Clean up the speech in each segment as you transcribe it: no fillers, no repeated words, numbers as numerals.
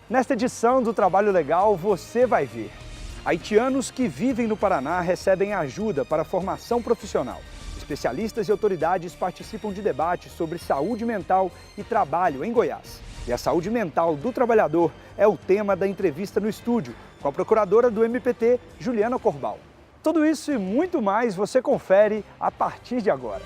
Nesta edição do Trabalho Legal, você vai ver. Haitianos que vivem no Paraná recebem ajuda para a formação profissional. Especialistas e autoridades participam de debates sobre saúde mental e trabalho em Goiás. E a saúde mental do trabalhador é o tema da entrevista no estúdio, com a procuradora do MPT, Juliana Corbal. Tudo isso e muito mais você confere a partir de agora.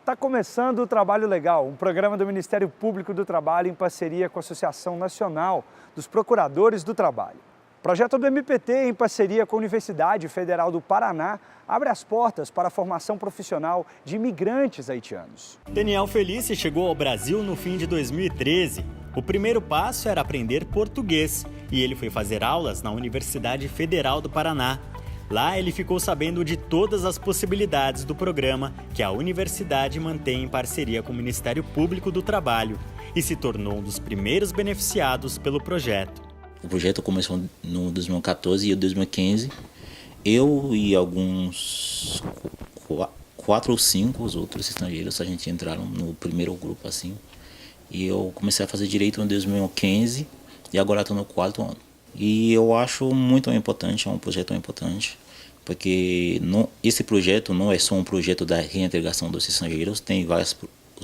Está começando o Trabalho Legal, um programa do Ministério Público do Trabalho em parceria com a Associação Nacional dos Procuradores do Trabalho. O projeto do MPT, em parceria com a Universidade Federal do Paraná, abre as portas para a formação profissional de imigrantes haitianos. Daniel Felice chegou ao Brasil no fim de 2013. O primeiro passo era aprender português e ele foi fazer aulas na Universidade Federal do Paraná. Lá ele ficou sabendo de todas as possibilidades do programa que a universidade mantém em parceria com o Ministério Público do Trabalho e se tornou um dos primeiros beneficiados pelo projeto. O projeto começou no 2014 e 2015. Eu e alguns 4 ou 5 os outros estrangeiros, a gente entraram no primeiro grupo assim. E eu comecei a fazer direito em 2015 e agora estou no 4º ano. E eu acho muito importante, é um projeto importante, porque esse projeto não é só um projeto da reintegração dos estrangeiros, tem vários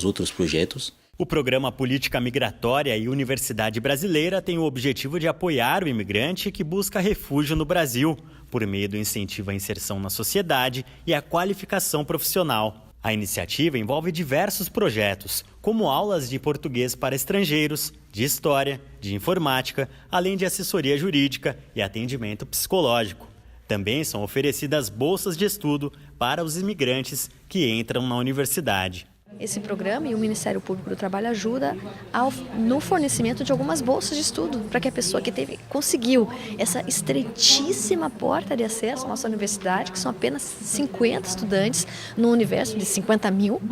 outros projetos. O programa Política Migratória e Universidade Brasileira tem o objetivo de apoiar o imigrante que busca refúgio no Brasil, por meio do incentivo à inserção na sociedade e à qualificação profissional. A iniciativa envolve diversos projetos, como aulas de português para estrangeiros, de história, de informática, além de assessoria jurídica e atendimento psicológico. Também são oferecidas bolsas de estudo para os imigrantes que entram na universidade. Esse programa e o Ministério Público do Trabalho ajuda no fornecimento de algumas bolsas de estudo para que a pessoa que conseguiu essa estreitíssima porta de acesso à nossa universidade, que são apenas 50 estudantes no universo de 50 mil,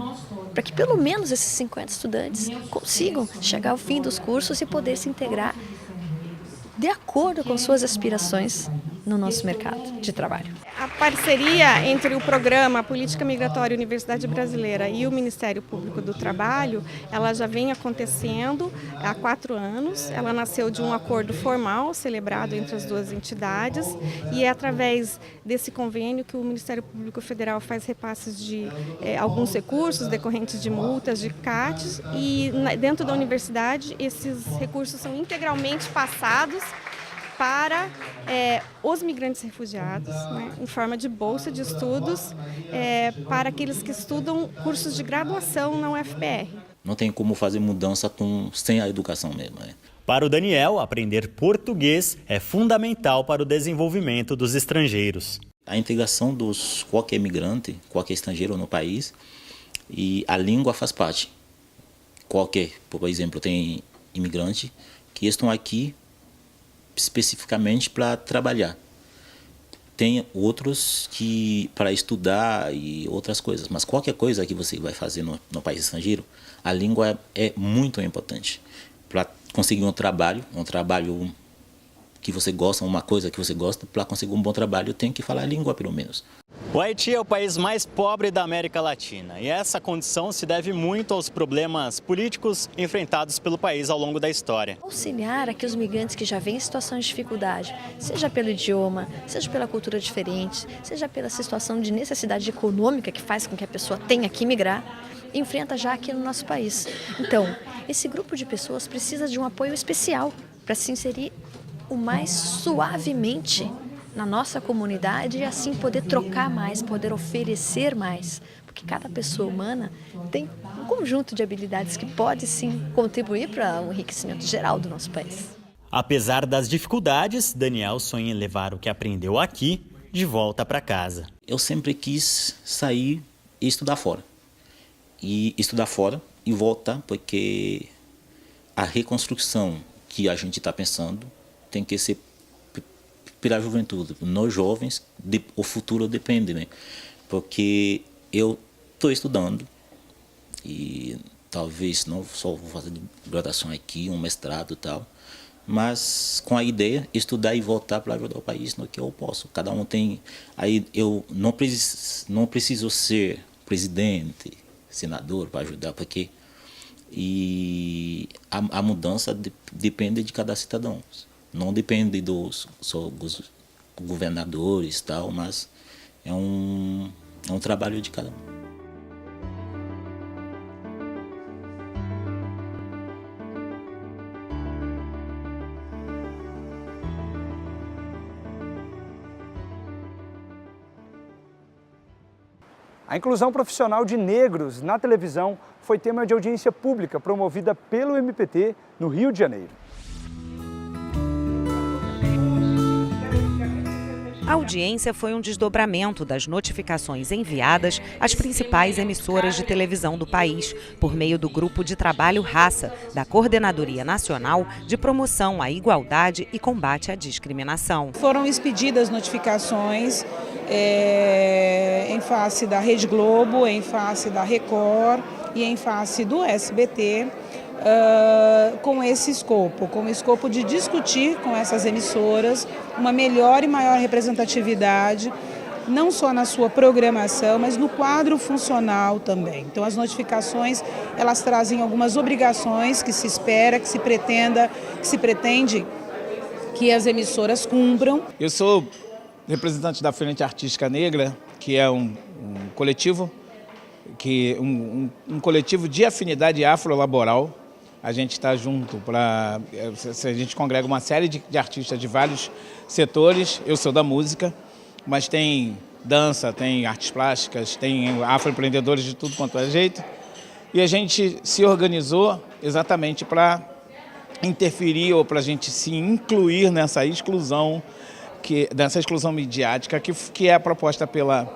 para que pelo menos esses 50 estudantes consigam chegar ao fim dos cursos e poder se integrar de acordo com suas aspirações no nosso mercado de trabalho. A parceria entre o programa Política Migratória Universidade Brasileira e o Ministério Público do Trabalho, ela já vem acontecendo há 4 anos. Ela nasceu de um acordo formal celebrado entre as duas entidades e é através desse convênio que o Ministério Público Federal faz repasses de alguns recursos decorrentes de multas, de CATs, e dentro da universidade esses recursos são integralmente passados para os migrantes refugiados, né, em forma de bolsa de estudos para aqueles que estudam cursos de graduação na UFPR. Não tem como fazer mudança sem a educação mesmo. Para o Daniel, aprender português é fundamental para o desenvolvimento dos estrangeiros. A integração dos qualquer imigrante, qualquer estrangeiro no país, e a língua faz parte. Por exemplo, tem imigrantes que estão aqui especificamente para trabalhar. Tem outros que para estudar e outras coisas, mas qualquer coisa que você vai fazer no país estrangeiro, a língua é muito importante. Para conseguir um trabalho que você gosta, uma coisa que você gosta, para conseguir um bom trabalho tem que falar a língua pelo menos. O Haiti é o país mais pobre da América Latina e essa condição se deve muito aos problemas políticos enfrentados pelo país ao longo da história. Auxiliar aqui os migrantes que já vêm em situação de dificuldade, seja pelo idioma, seja pela cultura diferente, seja pela situação de necessidade econômica que faz com que a pessoa tenha que migrar, enfrenta já aqui no nosso país. Então, esse grupo de pessoas precisa de um apoio especial para se inserir o mais suavemente na nossa comunidade e assim poder trocar mais, poder oferecer mais. Porque cada pessoa humana tem um conjunto de habilidades que pode sim contribuir para o enriquecimento geral do nosso país. Apesar das dificuldades, Daniel sonha em levar o que aprendeu aqui de volta para casa. Eu sempre quis sair e estudar fora. E estudar fora e voltar, porque a reconstrução que a gente está pensando tem que ser pela juventude. Nós jovens, o futuro depende, né? Porque eu estou estudando e talvez não só vou fazer graduação aqui, um mestrado e tal, mas com a ideia de estudar e voltar para ajudar o país no que eu posso. Cada um tem... Aí eu não preciso ser presidente, senador para ajudar, porque E a mudança depende de cada cidadão. Não depende dos governadores, tal, mas é um trabalho de cada um. A inclusão profissional de negros na televisão foi tema de audiência pública promovida pelo MPT no Rio de Janeiro. A audiência foi um desdobramento das notificações enviadas às principais emissoras de televisão do país, por meio do Grupo de Trabalho Raça, da Coordenadoria Nacional de Promoção à Igualdade e Combate à Discriminação. Foram expedidas notificações em face da Rede Globo, em face da Record e em face do SBT, com esse escopo, com o escopo de discutir com essas emissoras uma melhor e maior representatividade, não só na sua programação, mas no quadro funcional também. Então as notificações, elas trazem algumas obrigações que se espera, que se pretende que as emissoras cumpram. Eu sou representante da Frente Artística Negra, que é um coletivo, um coletivo de afinidade afrolaboral. A gente está junto a gente congrega uma série de artistas de vários setores. Eu sou da música, mas tem dança, tem artes plásticas, tem afroempreendedores de tudo quanto é jeito. E a gente se organizou exatamente para interferir ou para a gente se incluir nessa exclusão, dessa exclusão midiática que é proposta pela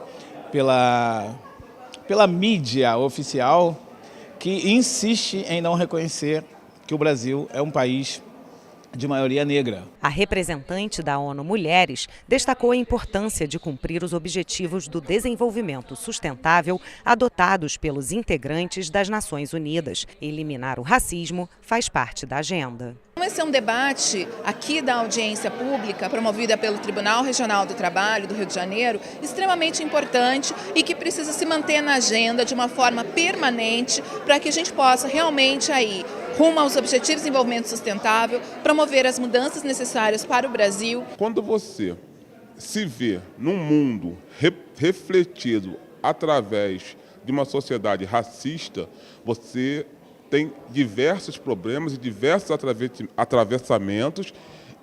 mídia oficial, que insiste em não reconhecer que o Brasil é um país de maioria negra. A representante da ONU Mulheres destacou a importância de cumprir os objetivos do desenvolvimento sustentável adotados pelos integrantes das Nações Unidas. Eliminar o racismo faz parte da agenda. Esse é um debate aqui da audiência pública promovida pelo Tribunal Regional do Trabalho do Rio de Janeiro, extremamente importante e que precisa se manter na agenda de uma forma permanente para que a gente possa realmente aí, rumo aos Objetivos de Desenvolvimento Sustentável, promover as mudanças necessárias para o Brasil. Quando você se vê num mundo refletido através de uma sociedade racista, você tem diversos problemas e diversos atravessamentos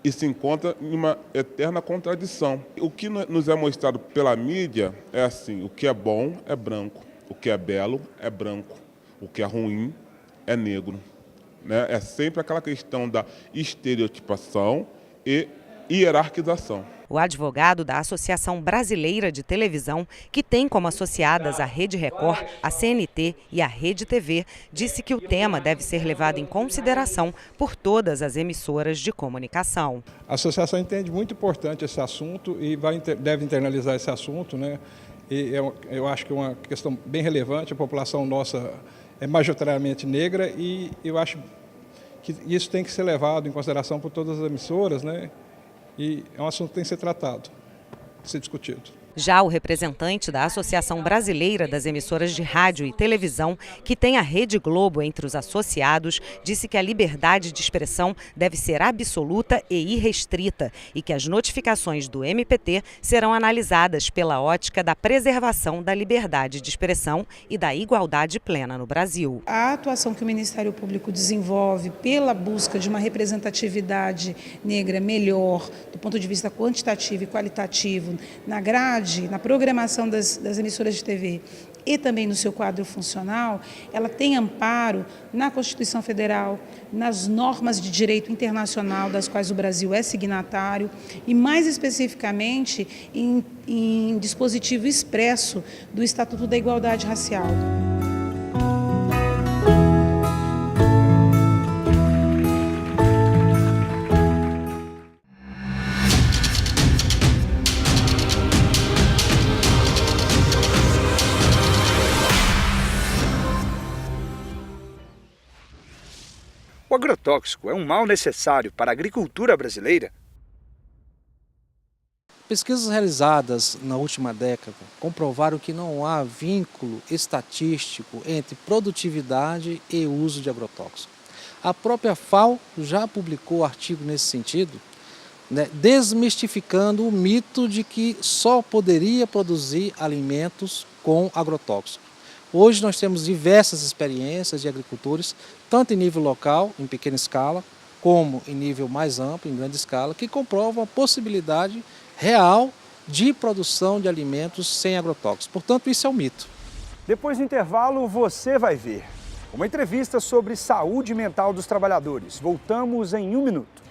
e se encontra em uma eterna contradição. O que nos é mostrado pela mídia é assim: o que é bom é branco, o que é belo é branco, o que é ruim é negro. É sempre aquela questão da estereotipação e hierarquização. O advogado da Associação Brasileira de Televisão, que tem como associadas a Rede Record, a CNT e a Rede TV, disse que o tema deve ser levado em consideração por todas as emissoras de comunicação. A associação entende muito importante esse assunto e deve internalizar esse assunto, né? E eu acho que é uma questão bem relevante. A população nossa é majoritariamente negra e eu acho que isso tem que ser levado em consideração por todas as emissoras, né? E é um assunto que tem que ser tratado, ser discutido. Já o representante da Associação Brasileira das Emissoras de Rádio e Televisão, que tem a Rede Globo entre os associados, disse que a liberdade de expressão deve ser absoluta e irrestrita e que as notificações do MPT serão analisadas pela ótica da preservação da liberdade de expressão e da igualdade plena no Brasil. A atuação que o Ministério Público desenvolve pela busca de uma representatividade negra melhor, do ponto de vista quantitativo e qualitativo, na grade, na programação das emissoras de TV e também no seu quadro funcional, ela tem amparo na Constituição Federal, nas normas de direito internacional das quais o Brasil é signatário e, mais especificamente, em dispositivo expresso do Estatuto da Igualdade Racial. O agrotóxico é um mal necessário para a agricultura brasileira? Pesquisas realizadas na última década comprovaram que não há vínculo estatístico entre produtividade e uso de agrotóxicos. A própria FAO já publicou artigo nesse sentido, né, desmistificando o mito de que só poderia produzir alimentos com agrotóxicos. Hoje nós temos diversas experiências de agricultores, tanto em nível local, em pequena escala, como em nível mais amplo, em grande escala, que comprovam a possibilidade real de produção de alimentos sem agrotóxicos. Portanto, isso é um mito. Depois do intervalo, você vai ver uma entrevista sobre saúde mental dos trabalhadores. Voltamos em 1 minuto.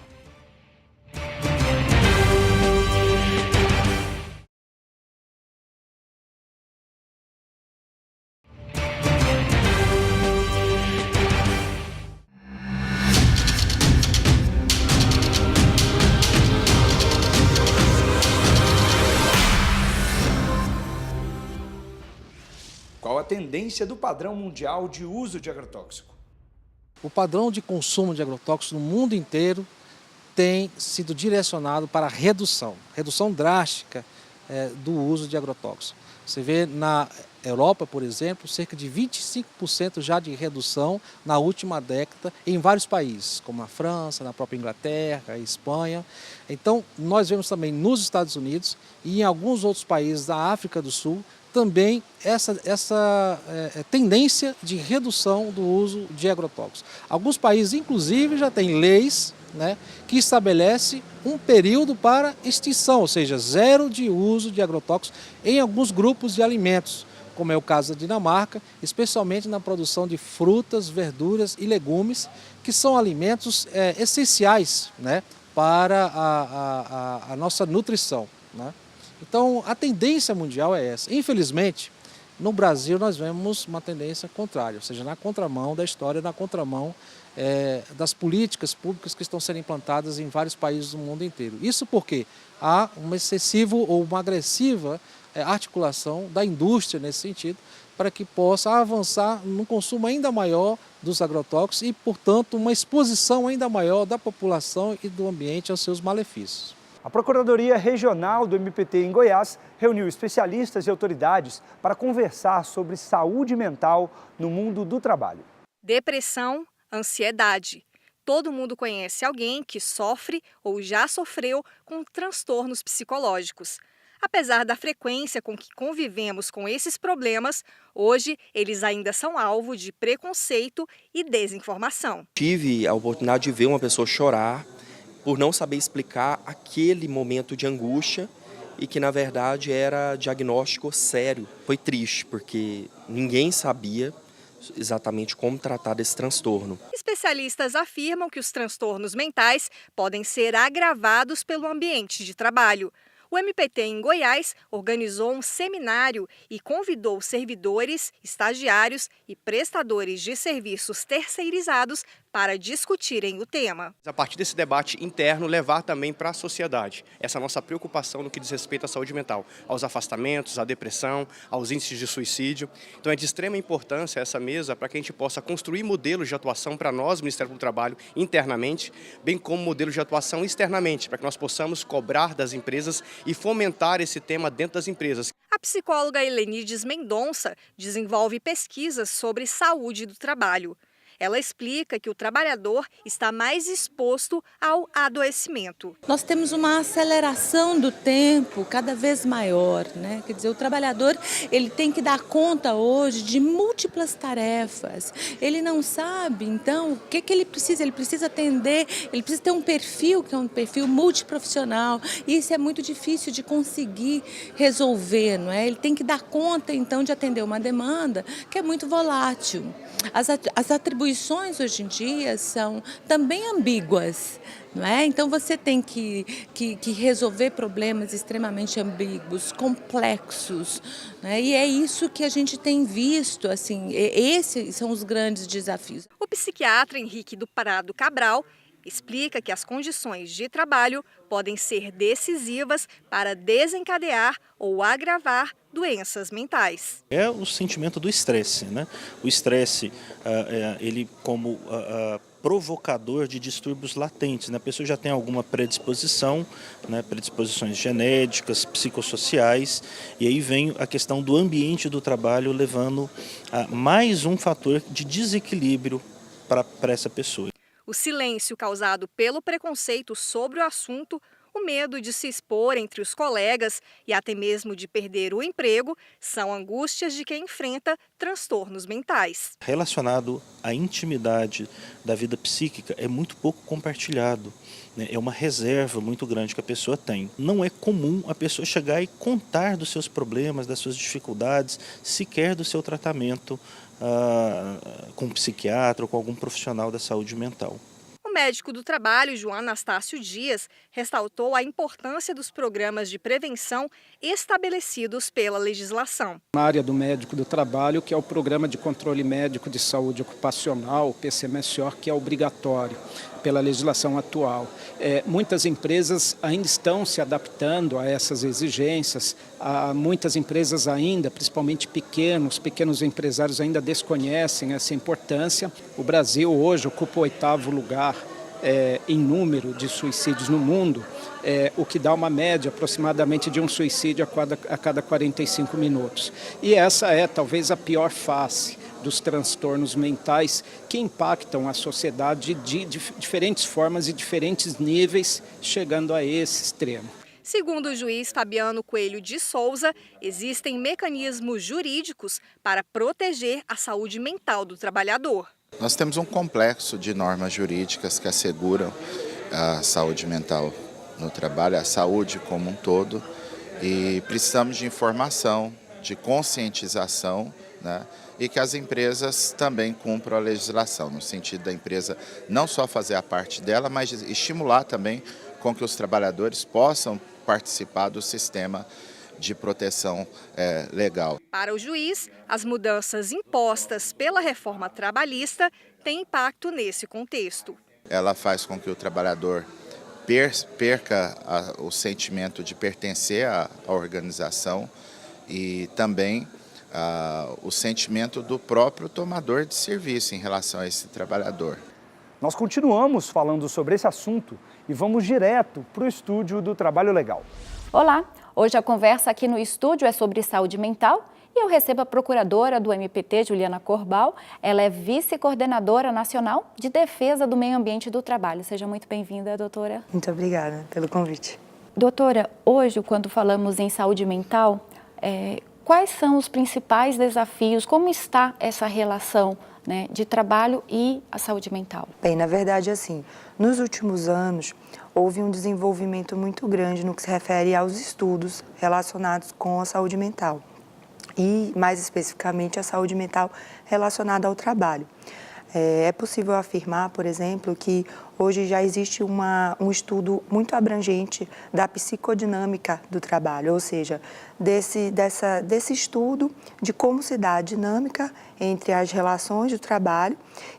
Qual a tendência do padrão mundial de uso de agrotóxico? O padrão de consumo de agrotóxicos no mundo inteiro tem sido direcionado para a redução drástica do uso de agrotóxicos. Você vê na Europa, por exemplo, cerca de 25% já de redução na última década em vários países, como a França, na própria Inglaterra, a Espanha. Então, nós vemos também nos Estados Unidos e em alguns outros países da África do Sul também essa tendência de redução do uso de agrotóxicos. Alguns países, inclusive, já têm leis, né, que estabelecem um período para extinção, ou seja, zero de uso de agrotóxicos em alguns grupos de alimentos, como é o caso da Dinamarca, especialmente na produção de frutas, verduras e legumes, que são alimentos essenciais, né, para a nossa nutrição, né? Então, a tendência mundial é essa. Infelizmente, no Brasil nós vemos uma tendência contrária, ou seja, na contramão da história, na contramão das políticas públicas que estão sendo implantadas em vários países do mundo inteiro. Isso porque há um excessivo ou uma agressiva articulação da indústria nesse sentido, para que possa avançar num consumo ainda maior dos agrotóxicos e, portanto, uma exposição ainda maior da população e do ambiente aos seus malefícios. A Procuradoria Regional do MPT em Goiás reuniu especialistas e autoridades para conversar sobre saúde mental no mundo do trabalho. Depressão, ansiedade. Todo mundo conhece alguém que sofre ou já sofreu com transtornos psicológicos. Apesar da frequência com que convivemos com esses problemas, hoje eles ainda são alvo de preconceito e desinformação. Tive a oportunidade de ver uma pessoa chorar por não saber explicar aquele momento de angústia e que, na verdade, era diagnóstico sério. Foi triste, porque ninguém sabia exatamente como tratar desse transtorno. Especialistas afirmam que os transtornos mentais podem ser agravados pelo ambiente de trabalho. O MPT em Goiás organizou um seminário e convidou servidores, estagiários e prestadores de serviços terceirizados para discutirem o tema. A partir desse debate interno, levar também para a sociedade essa nossa preocupação no que diz respeito à saúde mental, aos afastamentos, à depressão, aos índices de suicídio. Então é de extrema importância essa mesa para que a gente possa construir modelos de atuação para nós, Ministério do Trabalho, internamente, bem como modelos de atuação externamente, para que nós possamos cobrar das empresas e fomentar esse tema dentro das empresas. A psicóloga Helenides Mendonça desenvolve pesquisas sobre saúde do trabalho. Ela explica que o trabalhador está mais exposto ao adoecimento. Nós temos uma aceleração do tempo cada vez maior, né? Quer dizer, o trabalhador ele tem que dar conta hoje de múltiplas tarefas. Ele não sabe, então, o que ele precisa. Ele precisa atender, ele precisa ter um perfil que é um perfil multiprofissional. E isso é muito difícil de conseguir resolver, não é? Ele tem que dar conta, então, de atender uma demanda que é muito volátil. As atribuições hoje em dia são também ambíguas, não é? Então você tem que resolver problemas extremamente ambíguos, complexos, né? E é isso que a gente tem visto, assim, esses são os grandes desafios. O psiquiatra Henrique do Prado Cabral explica que as condições de trabalho podem ser decisivas para desencadear ou agravar doenças mentais. É o sentimento do estresse, né? O estresse, ele como provocador de distúrbios latentes, né? A pessoa já tem alguma predisposição, né? Predisposições genéticas, psicossociais, e aí vem a questão do ambiente do trabalho levando a mais um fator de desequilíbrio para essa pessoa. O silêncio causado pelo preconceito sobre o assunto, o medo de se expor entre os colegas e até mesmo de perder o emprego são angústias de quem enfrenta transtornos mentais. Relacionado à intimidade da vida psíquica é muito pouco compartilhado, né? É uma reserva muito grande que a pessoa tem. Não é comum a pessoa chegar e contar dos seus problemas, das suas dificuldades, sequer do seu tratamento com um psiquiatra ou com algum profissional da saúde mental. O médico do trabalho, João Anastácio Dias, ressaltou a importância dos programas de prevenção estabelecidos pela legislação. Na área do médico do trabalho, que é o Programa de Controle Médico de Saúde Ocupacional, o PCMSO, que é obrigatório pela legislação atual. Muitas empresas ainda estão se adaptando a essas exigências. Muitas empresas ainda, principalmente pequenos empresários ainda desconhecem essa importância. O Brasil hoje ocupa o 8º lugar em número de suicídios no mundo, o que dá uma média aproximadamente de um suicídio a cada 45 minutos. E essa é talvez a pior face dos transtornos mentais que impactam a sociedade de diferentes formas e diferentes níveis, chegando a esse extremo. Segundo o juiz Fabiano Coelho de Souza, existem mecanismos jurídicos para proteger a saúde mental do trabalhador. Nós temos um complexo de normas jurídicas que asseguram a saúde mental no trabalho, a saúde como um todo, e precisamos de informação, de conscientização, né? E que as empresas também cumpram a legislação, no sentido da empresa não só fazer a parte dela, mas estimular também com que os trabalhadores possam participar do sistema de proteção legal. Para o juiz, as mudanças impostas pela reforma trabalhista têm impacto nesse contexto. Ela faz com que o trabalhador perca o sentimento de pertencer à organização e também o sentimento do próprio tomador de serviço em relação a esse trabalhador. Nós continuamos falando sobre esse assunto e vamos direto para o estúdio do Trabalho Legal. Olá, hoje a conversa aqui no estúdio é sobre saúde mental e eu recebo a procuradora do MPT, Juliana Corbal. Ela é vice-coordenadora nacional de defesa do meio ambiente e do trabalho. Seja muito bem-vinda, doutora. Muito obrigada pelo convite. Doutora, hoje, quando falamos em saúde mental, quais são os principais desafios? Como está essa relação, né, de trabalho e a saúde mental? Bem, na verdade, assim, nos últimos anos, houve um desenvolvimento muito grande no que se refere aos estudos relacionados com a saúde mental. E, mais especificamente, a saúde mental relacionada ao trabalho. É possível afirmar, por exemplo, que hoje já existe um estudo muito abrangente da psicodinâmica do trabalho, ou seja, desse estudo de como se dá a dinâmica entre as relações do trabalho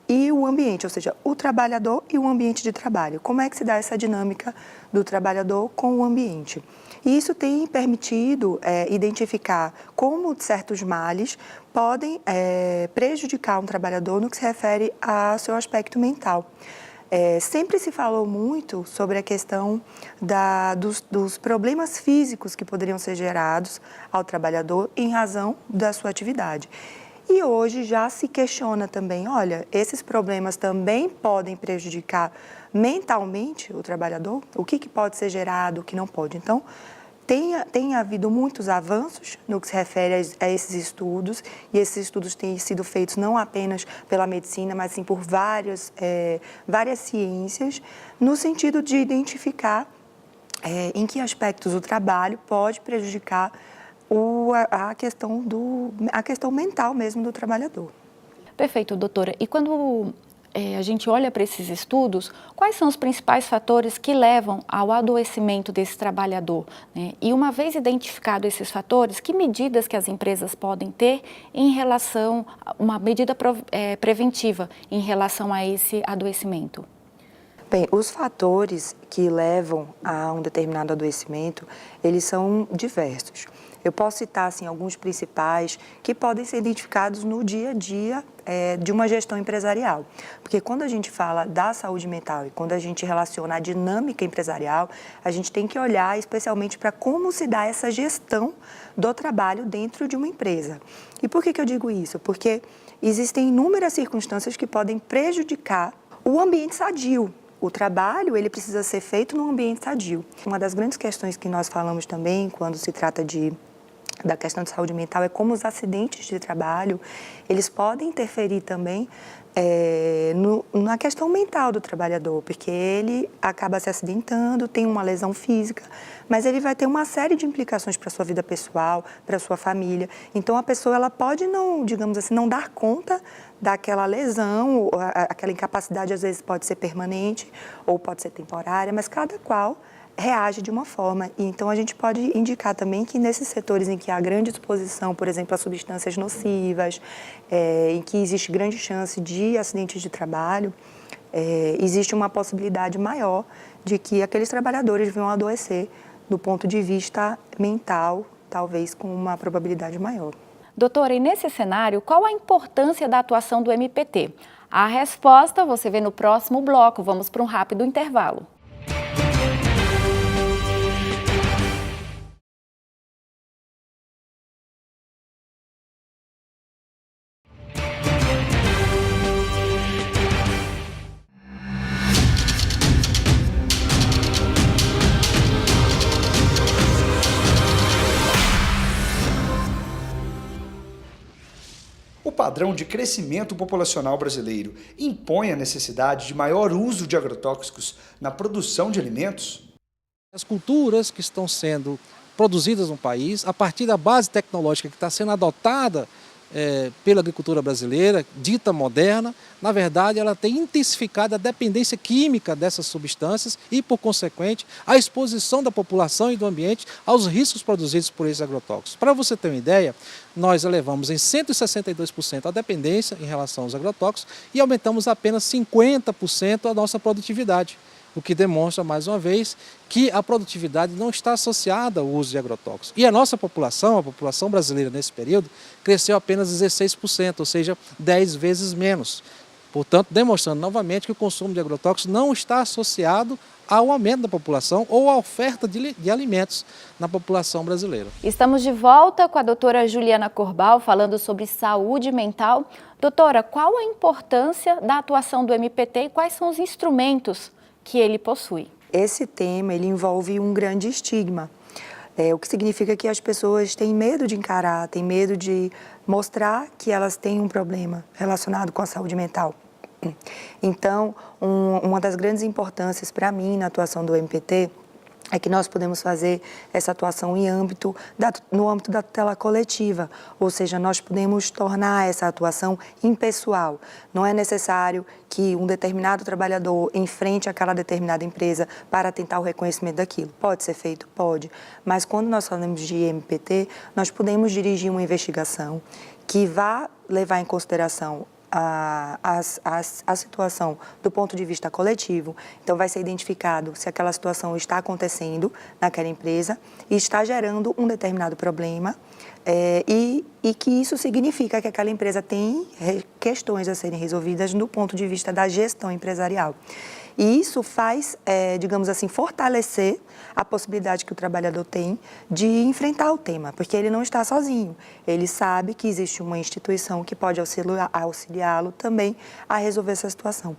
e o ambiente, ou seja, o trabalhador e o ambiente de trabalho. Como é que se dá essa dinâmica do trabalhador com o ambiente? E isso tem permitido identificar como certos males podem prejudicar um trabalhador no que se refere ao seu aspecto mental. Sempre se falou muito sobre a questão dos problemas físicos que poderiam ser gerados ao trabalhador em razão da sua atividade. E hoje já se questiona também, olha, esses problemas também podem prejudicar mentalmente o trabalhador? O que pode ser gerado, o que não pode? Então, tem havido muitos avanços no que se refere a esses estudos, e esses estudos têm sido feitos não apenas pela medicina, mas sim por várias ciências, no sentido de identificar em que aspectos o trabalho pode prejudicar a questão mental mesmo do trabalhador. Perfeito, doutora. E quando a gente olha para esses estudos, quais são os principais fatores que levam ao adoecimento desse trabalhador, né? E uma vez identificados esses fatores, que medidas que as empresas podem ter em relação a uma medida preventiva em relação a esse adoecimento? Bem, os fatores que levam a um determinado adoecimento, eles são diversos. Eu posso citar assim, alguns principais que podem ser identificados no dia a dia de uma gestão empresarial. Porque quando a gente fala da saúde mental e quando a gente relaciona a dinâmica empresarial, a gente tem que olhar especialmente para como se dá essa gestão do trabalho dentro de uma empresa. E por que eu digo isso? Porque existem inúmeras circunstâncias que podem prejudicar o ambiente sadio. O trabalho, ele precisa ser feito num ambiente sadio. Uma das grandes questões que nós falamos também, quando se trata da questão de saúde mental, é como os acidentes de trabalho, eles podem interferir também na questão mental do trabalhador, porque ele acaba se acidentando, tem uma lesão física, mas ele vai ter uma série de implicações para a sua vida pessoal, para a sua família. Então, a pessoa ela pode não, digamos assim, não dar conta daquela lesão, aquela incapacidade às vezes pode ser permanente ou pode ser temporária, mas cada qual reage de uma forma. E então a gente pode indicar também que nesses setores em que há grande exposição, por exemplo, a substâncias nocivas, em que existe grande chance de acidentes de trabalho, existe uma possibilidade maior de que aqueles trabalhadores venham a adoecer do ponto de vista mental, talvez com uma probabilidade maior. Doutora, e nesse cenário, qual a importância da atuação do MPT? A resposta você vê no próximo bloco. Vamos para um rápido intervalo. O padrão de crescimento populacional brasileiro impõe a necessidade de maior uso de agrotóxicos na produção de alimentos? As culturas que estão sendo produzidas no país, a partir da base tecnológica que está sendo adotada pela agricultura brasileira, dita moderna, na verdade ela tem intensificado a dependência química dessas substâncias e, por consequente, a exposição da população e do ambiente aos riscos produzidos por esses agrotóxicos. Para você ter uma ideia, nós elevamos em 162% a dependência em relação aos agrotóxicos e aumentamos apenas 50% a nossa produtividade, o que demonstra, mais uma vez, que a produtividade não está associada ao uso de agrotóxicos. E a nossa população, a população brasileira nesse período, cresceu apenas 16%, ou seja, 10 vezes menos. Portanto, demonstrando novamente que o consumo de agrotóxicos não está associado ao aumento da população ou à oferta de alimentos na população brasileira. Estamos de volta com a doutora Juliana Corbal falando sobre saúde mental. Doutora, qual a importância da atuação do MPT e quais são os instrumentos que ele possui? Esse tema ele envolve um grande estigma, o que significa que as pessoas têm medo de encarar, têm medo de mostrar que elas têm um problema relacionado com a saúde mental. Então, uma das grandes importâncias para mim na atuação do MPT é que nós podemos fazer essa atuação no âmbito da tutela coletiva, ou seja, nós podemos tornar essa atuação impessoal. Não é necessário que um determinado trabalhador enfrente aquela determinada empresa para tentar o reconhecimento daquilo. Pode ser feito? Pode. Mas quando nós falamos de MPT, nós podemos dirigir uma investigação que vá levar em consideração a situação do ponto de vista coletivo. Então, vai ser identificado se aquela situação está acontecendo naquela empresa e está gerando um determinado problema e que isso significa que aquela empresa tem questões a serem resolvidas do ponto de vista da gestão empresarial. E isso faz, digamos assim, fortalecer a possibilidade que o trabalhador tem de enfrentar o tema, porque ele não está sozinho. Ele sabe que existe uma instituição que pode auxiliá-lo também a resolver essa situação.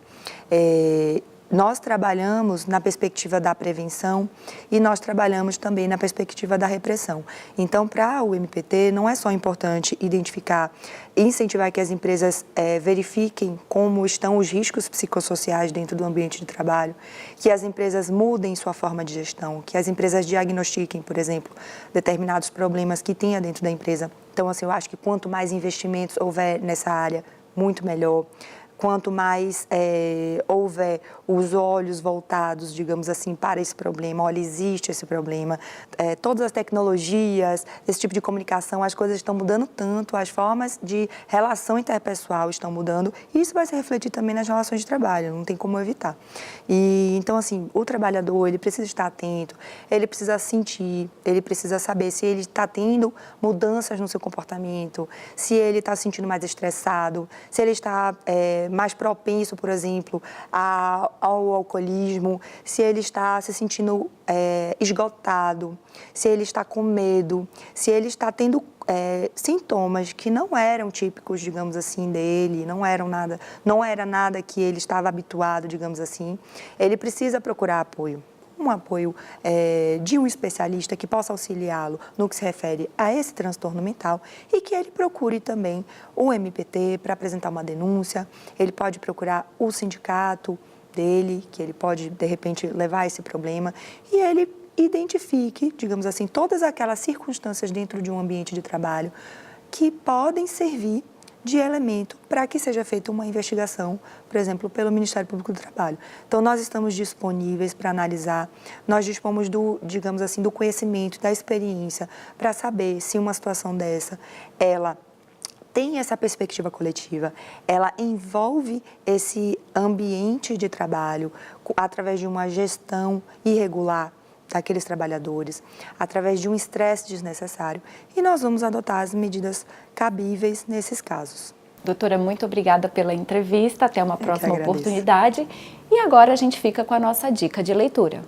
Nós trabalhamos na perspectiva da prevenção e nós trabalhamos também na perspectiva da repressão. Então, para o MPT, não é só importante identificar e incentivar que as empresas verifiquem como estão os riscos psicossociais dentro do ambiente de trabalho, que as empresas mudem sua forma de gestão, que as empresas diagnostiquem, por exemplo, determinados problemas que tenha dentro da empresa. Então, assim, eu acho que quanto mais investimentos houver nessa área, muito melhor. quanto mais houver os olhos voltados, digamos assim, para esse problema, olha, existe esse problema, todas as tecnologias, esse tipo de comunicação, as coisas estão mudando tanto, as formas de relação interpessoal estão mudando, e isso vai se refletir também nas relações de trabalho, não tem como evitar. E então, assim, o trabalhador, ele precisa estar atento, ele precisa sentir, ele precisa saber se ele está tendo mudanças no seu comportamento, se ele está se sentindo mais estressado, se ele está mais propenso, por exemplo, ao alcoolismo, se ele está se sentindo esgotado, se ele está com medo, se ele está tendo sintomas que não eram típicos, digamos assim, dele, não era nada que ele estava habituado, digamos assim, ele precisa procurar apoio. Um apoio de um especialista que possa auxiliá-lo no que se refere a esse transtorno mental e que ele procure também o MPT para apresentar uma denúncia, ele pode procurar o sindicato dele, que ele pode, de repente, levar esse problema e ele identifique, digamos assim, todas aquelas circunstâncias dentro de um ambiente de trabalho que podem servir de elemento para que seja feita uma investigação, por exemplo, pelo Ministério Público do Trabalho. Então, nós estamos disponíveis para analisar, nós dispomos digamos assim, do conhecimento, da experiência, para saber se uma situação dessa, ela tem essa perspectiva coletiva, ela envolve esse ambiente de trabalho através de uma gestão irregular daqueles trabalhadores, através de um estresse desnecessário, e nós vamos adotar as medidas cabíveis nesses casos. Doutora, muito obrigada pela entrevista, até uma próxima oportunidade. E agora a gente fica com a nossa dica de leitura.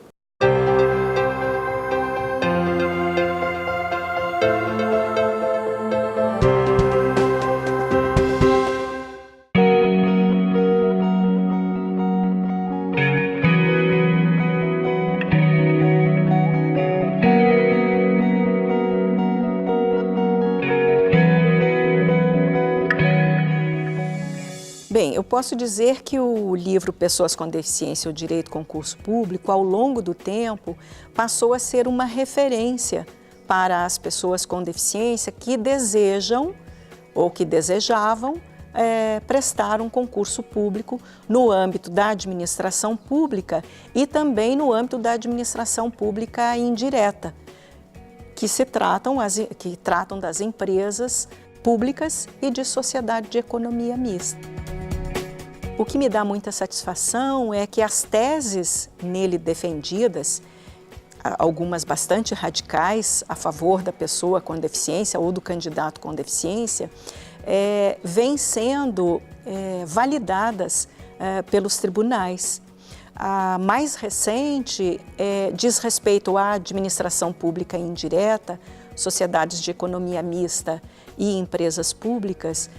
Bem, eu posso dizer que o livro Pessoas com Deficiência, o Direito Concurso Público, ao longo do tempo, passou a ser uma referência para as pessoas com deficiência que desejam ou que desejavam prestar um concurso público no âmbito da administração pública e também no âmbito da administração pública indireta, que tratam das empresas públicas e de sociedade de economia mista. O que me dá muita satisfação é que as teses nele defendidas, algumas bastante radicais a favor da pessoa com deficiência ou do candidato com deficiência, vêm sendo validadas pelos tribunais. A mais recente diz respeito à administração pública indireta, sociedades de economia mista e empresas públicas,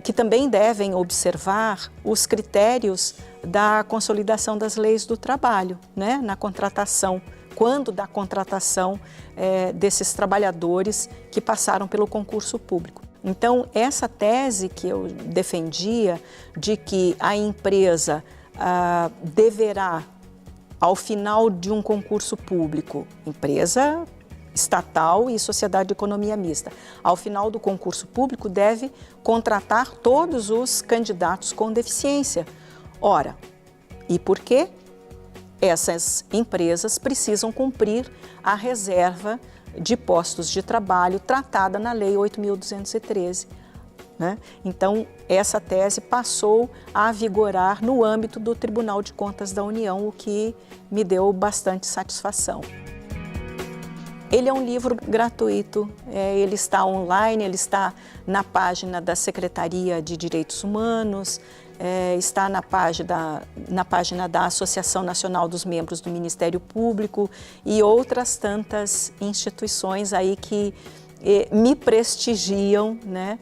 que também devem observar os critérios da consolidação das leis do trabalho, né, na contratação, quando da contratação desses trabalhadores que passaram pelo concurso público. Então, essa tese que eu defendia de que a empresa deverá, ao final de um concurso público, empresa estatal e sociedade de economia mista, ao final do concurso público deve contratar todos os candidatos com deficiência. Ora, e por quê? Essas empresas precisam cumprir a reserva de postos de trabalho tratada na Lei 8.213. Né? Então, essa tese passou a vigorar no âmbito do Tribunal de Contas da União, o que me deu bastante satisfação. Ele é um livro gratuito, ele está online, ele está na página da Secretaria de Direitos Humanos, está na página da Associação Nacional dos Membros do Ministério Público e outras tantas instituições aí que me prestigiam, né,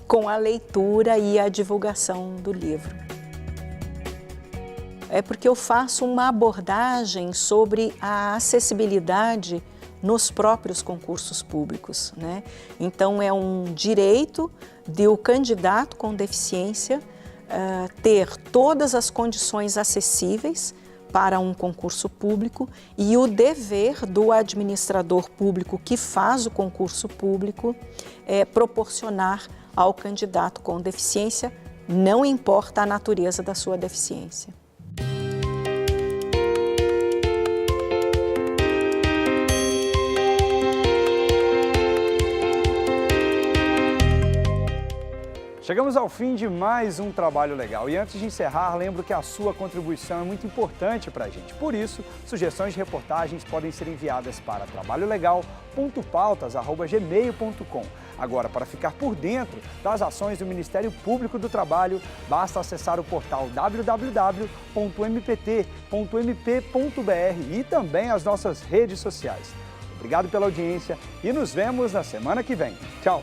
com a leitura e a divulgação do livro. É porque eu faço uma abordagem sobre a acessibilidade nos próprios concursos públicos, né? Então, é um direito do candidato com deficiência ter todas as condições acessíveis para um concurso público e o dever do administrador público que faz o concurso público proporcionar ao candidato com deficiência não importa a natureza da sua deficiência. Chegamos ao fim de mais um Trabalho Legal e antes de encerrar, lembro que a sua contribuição é muito importante para a gente. Por isso, sugestões de reportagens podem ser enviadas para trabalholegal.pautas@gmail.com. Agora, para ficar por dentro das ações do Ministério Público do Trabalho, basta acessar o portal www.mpt.mp.br e também as nossas redes sociais. Obrigado pela audiência e nos vemos na semana que vem. Tchau!